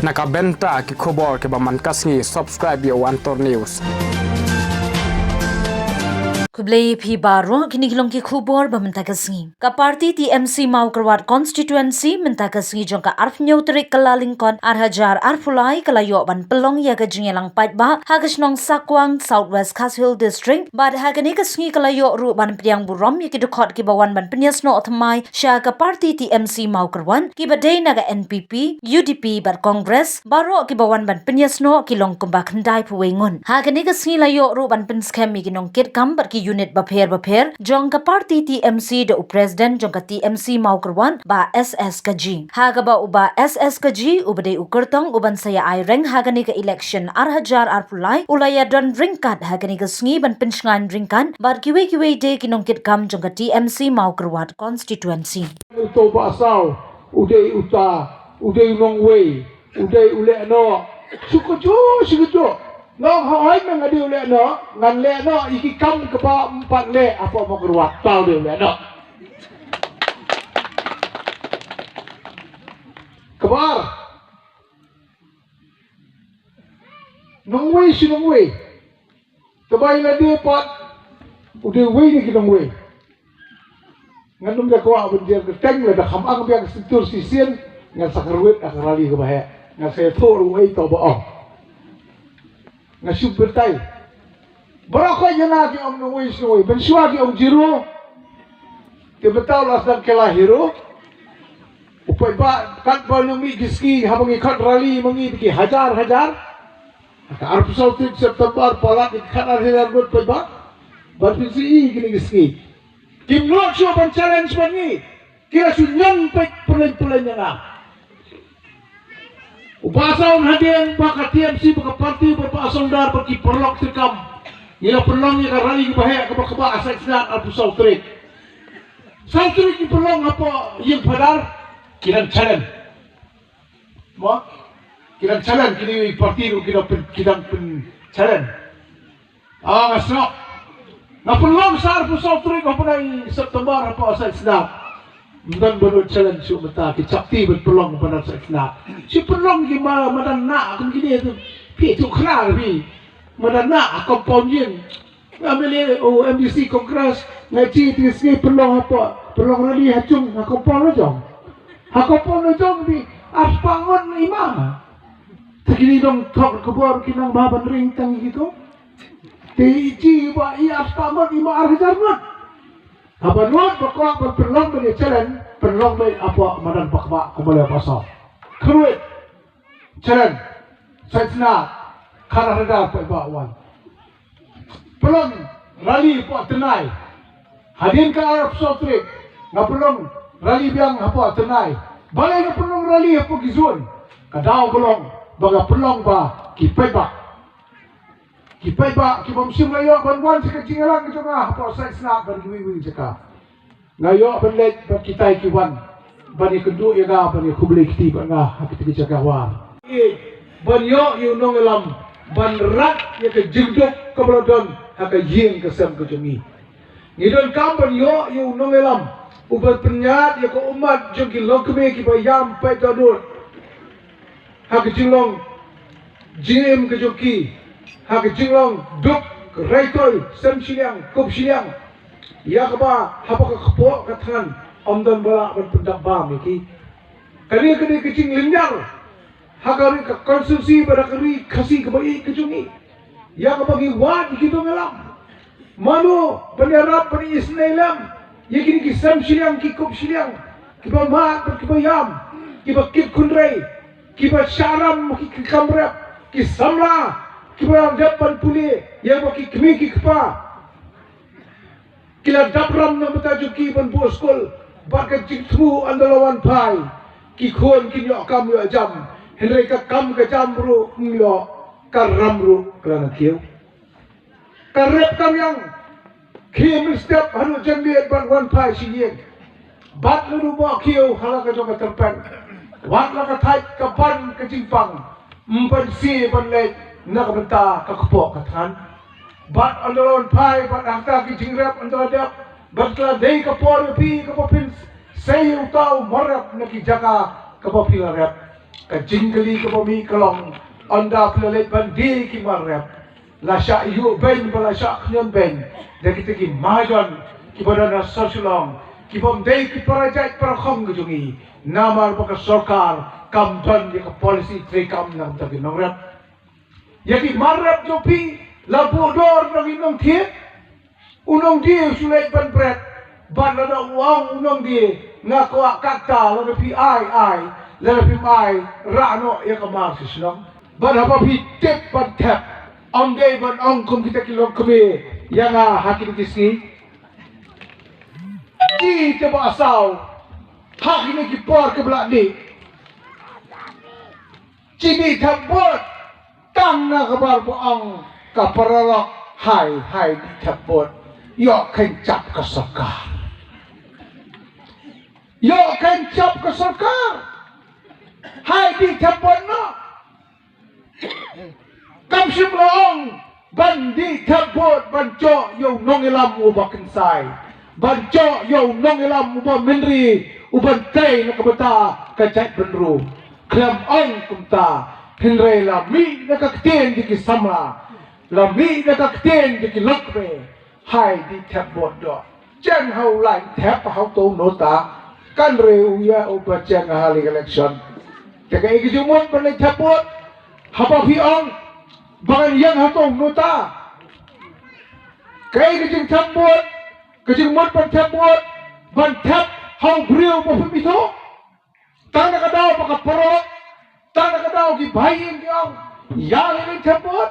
Nakabenta ki khobor ke baman kasngi subscribe yo Antor News. Kublai phi baro kini kilong ki khubor bamenta kasngi. Ka parti TMC Mawkyrwat constituency menta kasngi jong ka arf neutrik kalaling kon arhajar arfulai kalayo ban pelong ya ka jingelang pait ba hagas nong Sakwang Southwest Khas district bad hagani kasngi kalayo ru ban priang burom ya ki dukot ki bawan ban penyas no otmai sya ka parti TMC Mawkyrwat ki badai naga NPP UDP bar Congress baro ki bawan ban penyas no kilong kumbak ndai puwengun hagani kasngi layo ru ban penskem mi kinong kit kam bar ki unit bapher jong ka party TMC de president jong ka TMC Mawkyrwat ba S.S Cajee haga ba uba S.S Cajee ubade ukurtong uban saya ay reng hagani ka election arhajar arpulai ulaya don ringkat hagani ka sngi ban pinsngan ringkan bar kiwe de kinongkit kam jong ka TMC Mawkyrwat constituency to pasal uday uta uday nongway uday lehnoh sukujo Long hai nang adi lehnoh ngan lehnoh iki kam kepa 4 le apa Mawkyrwat tau dia lehnoh kebar nongway si nongway kebai la dia pat udah way ni kita nongway ngan dia kuat benjer keteng la dah khamang biang situr sisien ngan sakarwet akrali ke bahaya ngan saya thor way to baong ngan super tai berapa jana ki om nongway snoi bensua ki om jiro ke betal las dan kelahiro upai ba kat ba numi giski habangi khat rali mangi ki hajar arp sautik September palat ikhat hajar gut pai ba berpisi gini giski kim lot show ban challenge mangi kira sunyan pai pulen na Upasaun hadian baka TMC baka parti berpasang dar baki perlok terkam. Ia perlong ia rali ke bahaya ke baka asal senat atau sautrik. Sautrik ni perlong apa yang padar kiran challenge. Mo kiran challenge kini parti ru kiran pen challenge. Ngasno. Na perlong sar pu sautrik apa nai September apa asal senat. Dan baru challenge su mata ki chakti berpelong pada sekna si pelong ki madan na kun gini tu pi tu khla pi madan na compound yin amele o MDC Congress ngaji ti ski pelong apa pelong rali hacung ha compound lo jong pi aspangon imam tegini dong tok kebor kinang baban ring tang gitu ti ji ba i aspangon imam arhajar apa nuat pokok berperlong dari challenge perlong dari apa madan pakba kembali pasal keruit challenge saya karena ada pakbawan perlong rally apa tenai hadin ke Arab Saudi ngap perlong rally biang apa tenai balai ngap perlong rally apa gizun kadau perlong baga perlong ba kipai ba ki bom sim layo ban sekecing lang ke tengah apa sai snap ban giwi jeka ngayo ban lek ban kitai ki wan ban ikundu ya ga ban kubli kiti ban ga hati ti jeka wa ban yo yu nong elam ban rat ya ke jingduk ke blodon ha ke ying ke sem ke jumi ngidon kam ban yo yu nong elam ubat penyat ya ke umat jogi lokme ki bayam pai tadut ha ke jilong jim ke joki hak jinglong duk raitoi sem siliang kup siliang ya kaba hapa ka khapo ka than omdan bala berpendak ba miki kali kecing linjang hakari ka konsumsi pada kari khasi ka bai kejungi ya kaba gi wat gitu ngelam manu penyarap pani isnailam ya kini ki sem siliang ki kup siliang ki ba mat ki ba yam ki ba kit kunrai ki ba syaram ki kamrap ki samla kiba dapan puli yang baki kemi ki kpa kila dapram na matajuki ban boskol baka jithu andalawan pai ki khon ki nyok kam yo jam henry ka kam ka jam ru nglo karam ru kana kieu karep kam yang kim step hanu jambi ban wan pai si yen bat lu bo kieu hala ka jong terpen wat la ka thai ka ban ka jingpang ban si ban le nak benta kakpok katan bat andalon pai bat angka ki jingrap andalap bat la dei kapor pi kapopin sei utau marap naki jaga kapopil rap ka jingli ka bami kalong anda pelale bandi ki marap la sha yu ben bala sha khnyam ben de kita ki majon ki badana sosulong ki bom dei ki parajat parakhom ki jungi namar baka sarkar kam don ki policy trikam nam ta ki nongrap yaki marap jopi la bodor nang inong thiet unong dia sulai ban bret ban la wang unong dia ngakwa kakta la pi ai la pi mai rano ya kamar sislong ban apa pi tep ban tap om dei ban ong kum kita kilong kebe yang hakim kiski di te ba asau hak ini ki por ke belak ni cini thapot tang na kabar po ang kaparalok hai di thapot yo kheiñ chap ka sarkar yo kheiñ chap ka sarkar hai di thapot no kam sim long ban di thapot ban cho yo nong ilam ubakin sai ban cho yo nong ilam uba menri uban tei na kabata ka chat benru klam ong kumta hinre la mi na kakten di ki samra la mi na kakten di ki lokbe hai di thap bot do chen hau lai thap hau to nota kan re uya uba chen hali election te ka iki jumot ban thap bot haba fi ong bangan yang hau to nota kai ki jing thap bot ki jing mot ban thap bot ban thap hau brio mo fi to tang na kadao baka porok tang na kadao ki bayin ki ong yang ni thap bot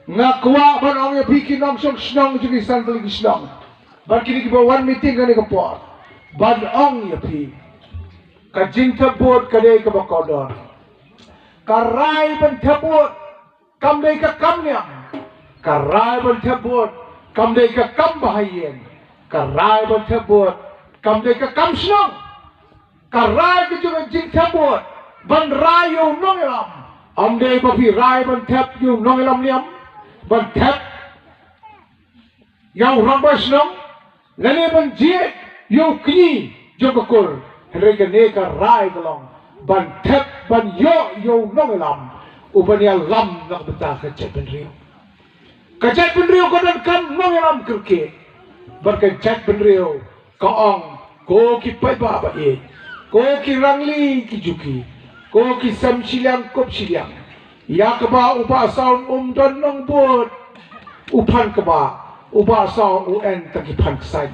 ngakwa ban ong ya piki nong song snong jugi sandal ki snong ban kini ki one meeting kani ka por ban ong ya pi ka jing thapot ka dei ka bakodor ka rai ban thapot kam dei ka kam nyam ka rai ban thapot kam dei ka kam bahayen ka rai ban thapot kam dei ka kam snong ka rai ka jing thapot ban rai yo nong elam am dei pa pi rai ban thap yo nong elam niam ban thap yang rambas nong lane ban jiet yo kni jo kokor rega ne ka rai galong ban thap ban yo nong lam uban ya lam nak beta ka chat ben rio ko dan kam nong lam kerke ban ka chat ben rio ka ong ko ki pai ba ba e ko ki rangli ki juki ko ki sam silang kop silang ya keba upa saun don nong bot upan keba upa saun un takipan sai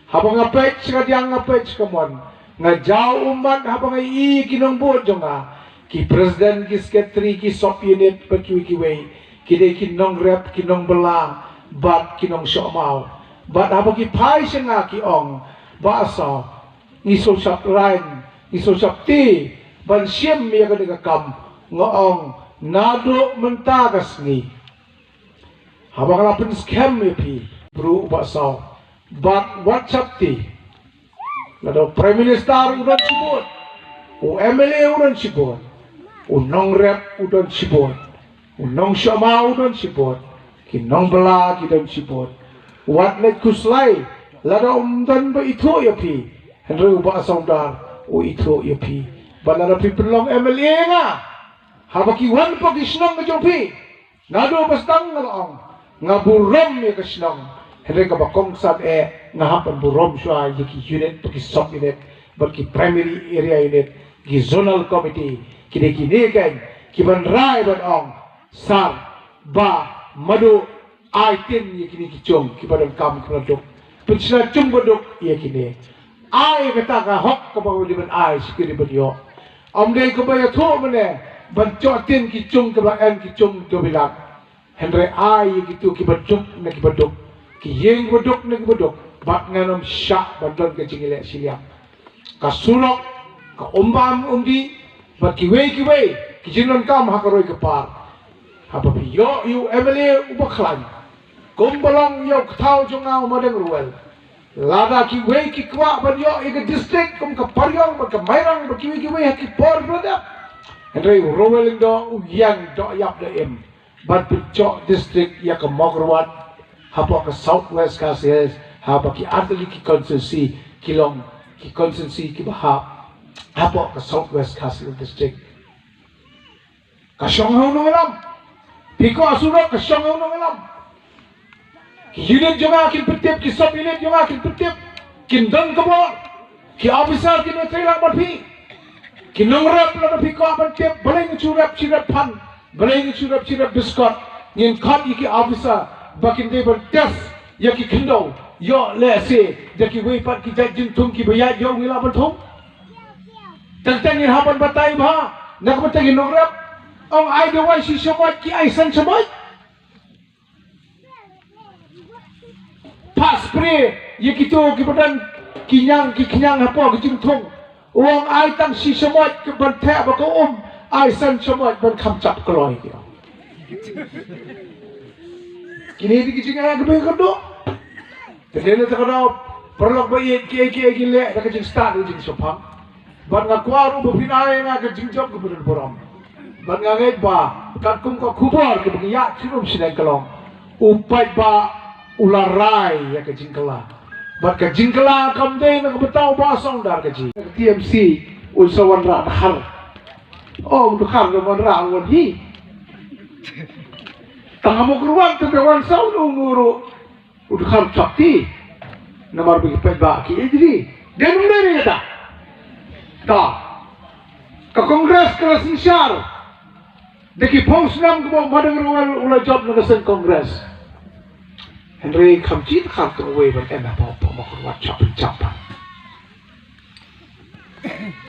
habang apet sikadiang apet sikamon ngajau umat habang i kinong bot jonga ki presiden ki sekretari ki sop unit perkiwi kiwei kide kinong rep kinong bela bat kinong syomau bat habang ki pai senga ki ong ba sa iso sap rain iso sap ti ban siem ya ka kam ngoong nado mentagas ni habang lapin scam pi bro basau bat whatsapp ti nado prime minister udan sibot o MLA udan sibot o nong rep udan sibot o nong syama udan sibot ki nong bela ki dan sibot wat let kuslai lada umdan ba ito ya pi henry basau dar o ito ya pi balada pi pelong MLA nga habaki wan pag isnong ka jopi nado bastang ngalong nga burom ya kasnong hindi ka bakong sad nga hapan burom siya yaki unit paki sub unit baki primary area unit ki zonal committee kini kan kiban rai ban ong sar ba madu aitin yakini kichong kiban kam kradok pichna chung bodok yakini ai kata ka hok ka ba diban ai sikiri badyo amdei ka ba yatho mane ban chotin ki chung ka ba en ki chung to bilak henre ai gitu ki baduk na ki baduk ki yeng baduk na ki baduk bak nganom syak badon ka jingile siliam ka sulok ka umbam umdi ba ki wei ki jinon kam hakaroi ka par hapa pi yo yu MLA ubaklan kumbalong yo kthau jonga umadeng ruel lada ki wei ki kwa ban yo ika district kum ka paryong ba ka mairang ba ki wei ki por brother Henry Rowling do yang do yap de im but picok district ya ke Mawkyrwat hapa ke southwest kases hapa ki atli ki konsensi kilong ki konsensi ki bahap hapa ke southwest kases district kasong hau nong alam piko asurok kasong hau nong alam unit juga kin petip ki sub unit juga kin petip kin dang kabor ki officer kin trailer berpi kin nongrap la piko aban tip baleng curap cirap pan baleng curap cirap biskot ngin khat ki officer bakin de ber test ya ki khindo yo le se de ki wei pat ki jai jin thum ki baya yo ngila ban thum tang tang ni haban batai ba nak batai nongrap ông ai đâu ai si semai ki ai san semai pas spray ye kito ki badan kinyang apa ki jing thong ông ai tang si semai ki ban the ba ko ai san semai ban kham chap kloi ki kini di ki jing ai ke ko do tene ta ko perlok ba ye ki le da ka jing start di jing sopam ban nga kwaru bu pinai nga ka jing job ko badan boram ban nga ngai ba kat kum ko khubor ke bagi ya chirum sinai kalong upai ba ularai ya ke jingkala bat ke jingkala kam de na betau ba song dar ke ji TMC usawan ra har oh du khar do man ra won hi tangamu kruan tu ke wan sau nu nguru du khar chapti namar bagi pai ba ki ejri denum dere ta ta ka kongres ka sinsyar Deki pos nam ko madang rual ula job na sen kongres. Henry kamjit kham to we ban em pa Mawkyrwat chap.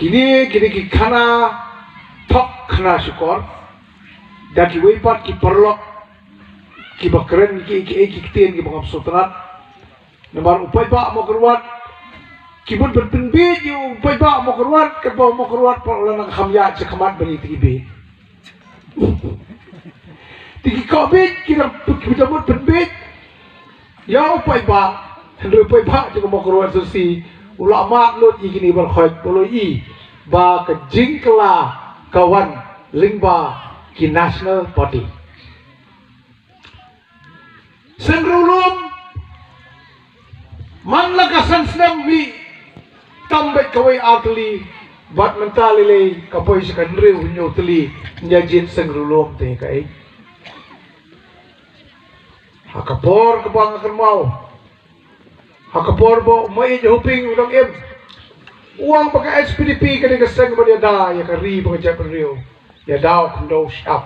Kini ki khana thok khana sukor. Daki we pat ki perlok ki bakren ki ten ki bangam sultanat. Namar upai ba Mawkyrwat ki bun berpenbi yu upai ba Mawkyrwat ke ba Mawkyrwat pa ula nang khamya che khamat bani tibe. Tiki COVID kita buat perbit, ya upai ba, hendak upai ba juga Mawkyrwat sesi ulama lot igini berkhot poloi ba ke jingkla kawan lingba ki national party. Sengrulum man lagasan senam mi tambah kawai atli. Bat mentali le kapoi sekandre unyo teli nyajin sengrulom te kai hakapor kabang akan mau hakapor bo mai hoping udang em uang pakai SPDP kene keseng ba dia da ya kari ba jap rio ya daw kundo shap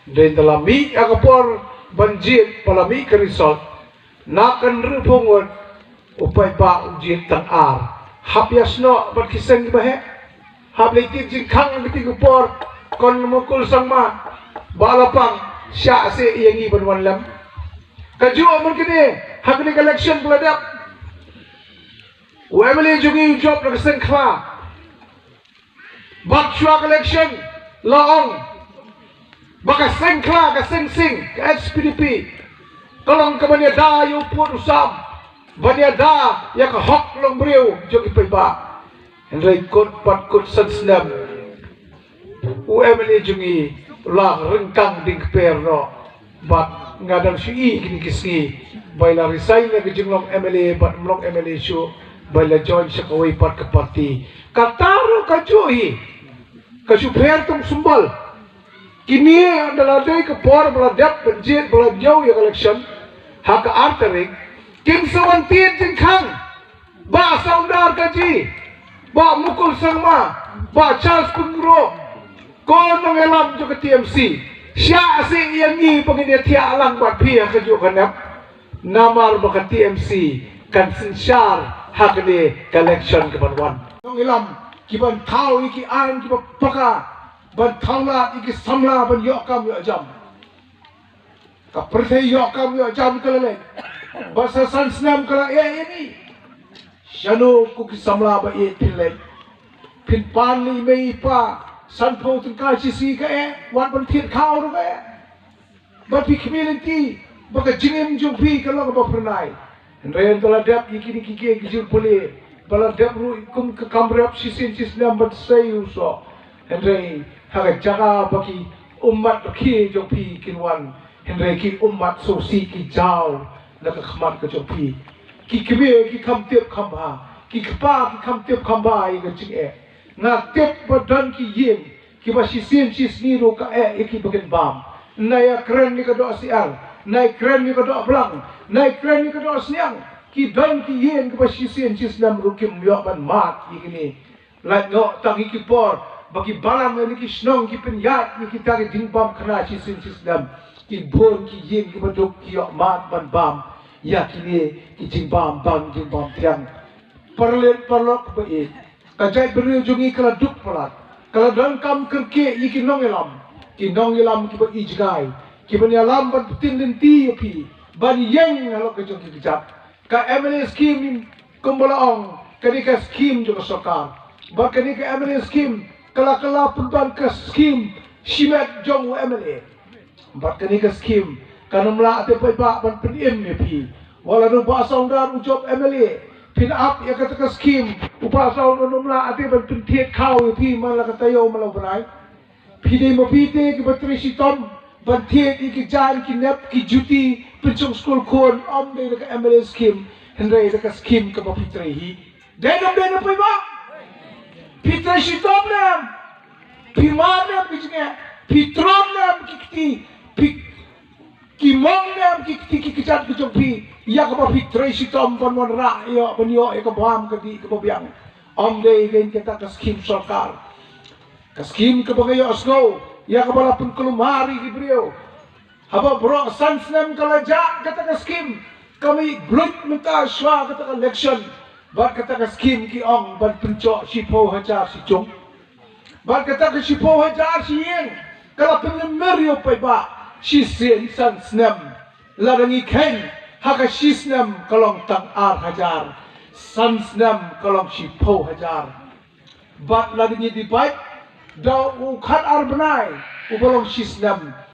den dalam mi hakapor banjit palami ke resort nakan rupungot upai ba ujit tan ar hapyasno bat kiseng ba he hab leti jingkhang geti gupor kon mukul sangma balapang sya se yangi banwan lam kaju amun kene hakni election peladap wemeli jugi job nak sengkha bak chua election laong baka sengkha ka sing SPDP kolong ka banya da yu put usam banya da ya ka hok long briu jogi paiba Henry kot pat kot senam UMLA jungi lah rengkang ding perno bat ngadang sui kini kisi baila resign na kejunglong MLA bat mlong MLA show baila join sa kawai pat ke parti kataro kajuhi kasuper tong sumbal kini adalah day ke por beladap penjit beladjau ya election hak arterik kim sawantin jengkang ba saudar kaji ba mukul sangma ba Charles Pengro kon mengelam juga TMC sya sing yang ni pengen dia alang bat pia keju kanap namar ba TMC kan sinsyar hak de collection ke banwan mengelam kiban thau iki an kiba paka ban thaula iki samla ban yokam yo jam ka perthe yokam yo jam kelele basa sansnam kala ini Shano kuki samla ba e pilai pin pan li mei pa san po tin ka chi si ka wan ban thiet khao ro ka ba pi community ba ka jingem jong pi ka lo ba pranai ren tola dap yiki ki ke gijur pole bala dap ru kum ka kamrap si sin sis nam bat sai uso ren ha ka jaga ba ki ummat ki jong pi kinwan ren ki ummat so si ki jaw la ka khmat ka jong pi ki kebe ki kam tiap kam ba ki kpa ki kam tiap kam ba i ga ching nga tiap badan ki yin kiba sisin sisni ro ka iki bagen bam naya kren ni ka do sial nai kren ni ka do blang nai kren ni ka do sniang ki don ki yen kiba sisin sisnam ro kim yo ban mat ikini lai no tang iki por bagi balam ni ki snong ki penyat ni kita ki ding bam khna sisin sisnam ki bon ki yen kiba do ki yo mat ban bam ya kini ki ding bam tiang parlet parlok ba e kajai beri jungi kala duk palat kala dan kam kerke iki nong elam ki ba ijgai ki ban yalam ban putin lenti pi ban yeng halo ke jungi bijak ka MLA scheme kumbalaong kadika scheme jo sokar ba kadika MLA scheme kala punban ka scheme shimet jong MLA ba kadika scheme kanamla ate pai ba ban pin pi wala no ba saundar ujob MLA pin up ya kata ka scheme upasau no nomla ate ban pin thiet khau pi mala ka tayo mala banai pide mo pite ki batri sitom ban thiet ki jan ki nep ki juti pinchong school khon om de ka MLA scheme hendrai ka scheme ka pitri hi denam pai ba pitri sitom nam pimar nam bijne pitron nam ki mong nam ki chat ki jong pi ya ka pitri sitom ban mon ra yo ban yo ka bam ka di ka biang om de gen kita ka scheme sarkar ka scheme ka bagayo asgo ya ka bala pun kulumari ki brio haba bro sans nam kala ja kata ka scheme kami blut minta shwa kata ka election ba kata ka scheme ki ong ban puncho sipo hajar si chung ba kata ka sipo hajar si yeng kala pun merio pai ba si sen sans nam larangi kheiñ haka sisnam kalong tang ar hajar sansnam kalong sipo hajar bat lagi di baik daw ukhat ar benai ubalong sisnam